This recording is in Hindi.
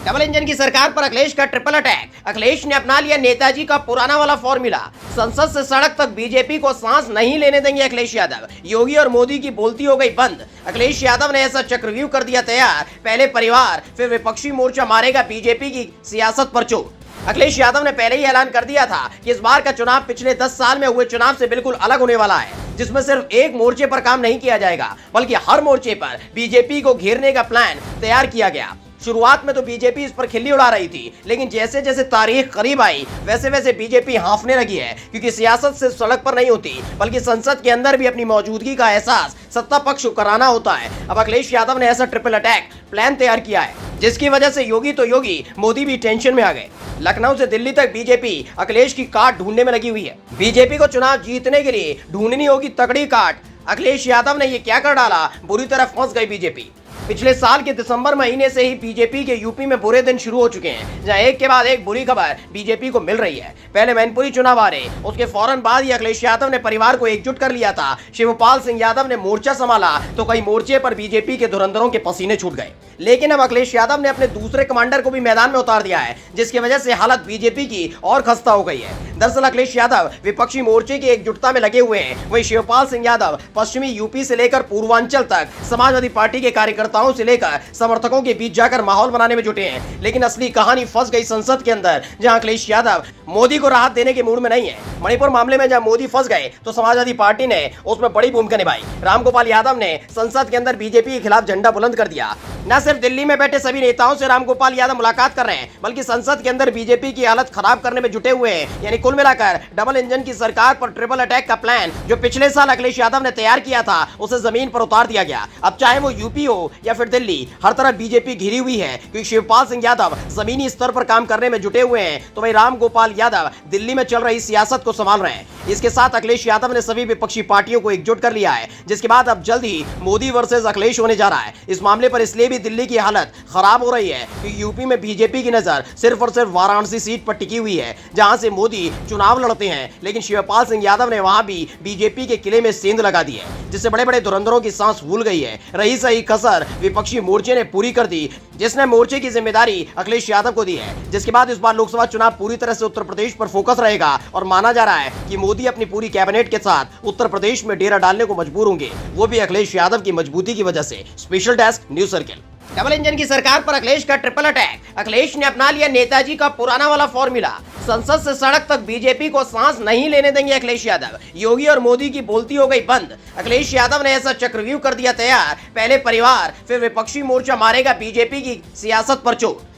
डबल इंजन की सरकार पर अखिलेश का ट्रिपल अटैक। अखिलेश ने अपना लिया नेताजी का पुराना वाला फॉर्मूला। संसद से सड़क तक बीजेपी को सांस नहीं लेने देंगे अखिलेश यादव। योगी और मोदी की बोलती हो गई बंद। अखिलेश यादव ने ऐसा चक्रव्यूह कर दिया तैयार, पहले परिवार फिर विपक्षी मोर्चा मारेगा बीजेपी की सियासत पर चोट। अखिलेश यादव ने पहले ही ऐलान कर दिया था कि इस बार का चुनाव पिछले 10 साल में हुए चुनाव से बिल्कुल अलग होने वाला है, जिसमें सिर्फ एक मोर्चे पर काम नहीं किया जाएगा बल्कि हर मोर्चे पर बीजेपी को घेरने का प्लान तैयार किया गया। शुरुआत में तो बीजेपी इस पर खिल्ली उड़ा रही थी, लेकिन जैसे जैसे तारीख करीब आई वैसे वैसे बीजेपी हांफने लगी है, क्योंकि सियासत सिर्फ सड़क पर नहीं होती बल्कि संसद के अंदर भी अपनी मौजूदगी का एहसास सत्ता पक्ष को कराना होता है। अब अखिलेश यादव ने ऐसा ट्रिपल अटैक प्लान तैयार किया है, जिसकी वजह से योगी तो योगी, मोदी भी टेंशन में आ गए। लखनऊ से दिल्ली तक बीजेपी अखिलेश की काट ढूंढने में लगी हुई है। बीजेपी को चुनाव जीतने के लिए ढूंढनी होगी तगड़ी काट। अखिलेश यादव ने ये क्या कर डाला, बुरी तरह फंस गई बीजेपी। पिछले साल के दिसंबर महीने से ही बीजेपी के यूपी में बुरे दिन शुरू हो चुके हैं, जहां एक के बाद एक बुरी खबर बीजेपी को मिल रही है। पहले मैनपुरी चुनाव आ रहे, उसके फौरन बाद ही अखिलेश यादव ने परिवार को एकजुट कर लिया था। शिवपाल सिंह यादव ने मोर्चा संभाला तो कई मोर्चे पर बीजेपी के धुरंधरों के पसीने छूट गए। लेकिन अब अखिलेश यादव ने अपने दूसरे कमांडर को भी मैदान में उतार दिया है, जिसकी वजह से हालत बीजेपी की और खस्ता हो गई है। दरअसल अखिलेश यादव विपक्षी मोर्चे की एकजुटता में लगे हुए हैं, वहीं शिवपाल सिंह यादव पश्चिमी यूपी से लेकर पूर्वांचल तक समाजवादी पार्टी के कार्यकर्ताओं से लेकर समर्थकों के बीच जाकर माहौल बनाने में जुटे हैं। लेकिन असली कहानी फंस गई संसद के अंदर, जहां अखिलेश यादव मोदी को राहत देने के मूड में नहीं है। मणिपुर मामले में जहां मोदी फंस गए तो समाजवादी पार्टी ने उसमें बड़ी भूमिका निभाई। रामगोपाल यादव ने संसद के अंदर बीजेपी के खिलाफ झंडा बुलंद कर दिया। न सिर्फ दिल्ली में बैठे सभी नेताओं से रामगोपाल यादव मुलाकात कर रहे हैं, बल्कि संसद के अंदर बीजेपी की हालत खराब करने में जुटे हुए हैं। यानी कुल मिलाकर डबल इंजन की सरकार पर ट्रिपल अटैक का प्लान जो पिछले साल अखिलेश यादव ने तैयार किया था, उसे जमीन पर उतार दिया गया। अब चाहे वो यूपी हो या फिर दिल्ली, हर तरफ बीजेपी घिरी हुई है, क्योंकि शिवपाल सिंह यादव जमीनी स्तर पर काम करने में जुटे हुए हैं, तो वही रामगोपाल यादव दिल्ली में चल रही सियासत को संभाल रहे हैं। इसके साथ अखिलेश यादव ने सभी विपक्षी पार्टियों को एकजुट कर लिया है, जिसके बाद अब जल्द ही मोदी वर्सेस अखिलेश होने जा रहा है। इस मामले पर इसलिए भी दिल्ली की हालत खराब हो रही है क्योंकि यूपी में बीजेपी की नजर सिर्फ और सिर्फ वाराणसी सीट पर टिकी हुई है, जहां से मोदी चुनाव लड़ते हैं। लेकिन शिवपाल सिंह यादव ने वहां भी बीजेपी के किले में सेंध लगा दी है, जिससे बड़े बड़े धुरंधरों की सांस फूल गई है। रही सही कसर विपक्षी मोर्चे ने पूरी कर दी, जिसने मोर्चे की जिम्मेदारी अखिलेश यादव को दी है। जिसके बाद इस बार लोकसभा चुनाव पूरी तरह से उत्तर प्रदेश पर फोकस रहेगा और माना जा रहा है कि मोदी अपनी पूरी कैबिनेट के साथ उत्तर प्रदेश में डेरा डालने को मजबूर होंगे, वो भी अखिलेश यादव की मजबूती की वजह से। Special desk news circle. Double engine की सरकार पर अखिलेश का ट्रिपल अटैक। अखिलेश ने अपना लिया नेताजी का पुराना वाला फॉर्मूला। संसद से सड़क तक बीजेपी को सांस नहीं लेने देंगे अखिलेश यादव। योगी और मोदी की बोलती हो गई बंद। अखिलेश यादव ने ऐसा चक्रव्यूह कर दिया तैयार, पहले परिवार फिर विपक्षी मोर्चा मारेगा बीजेपी की सियासत पर चोट।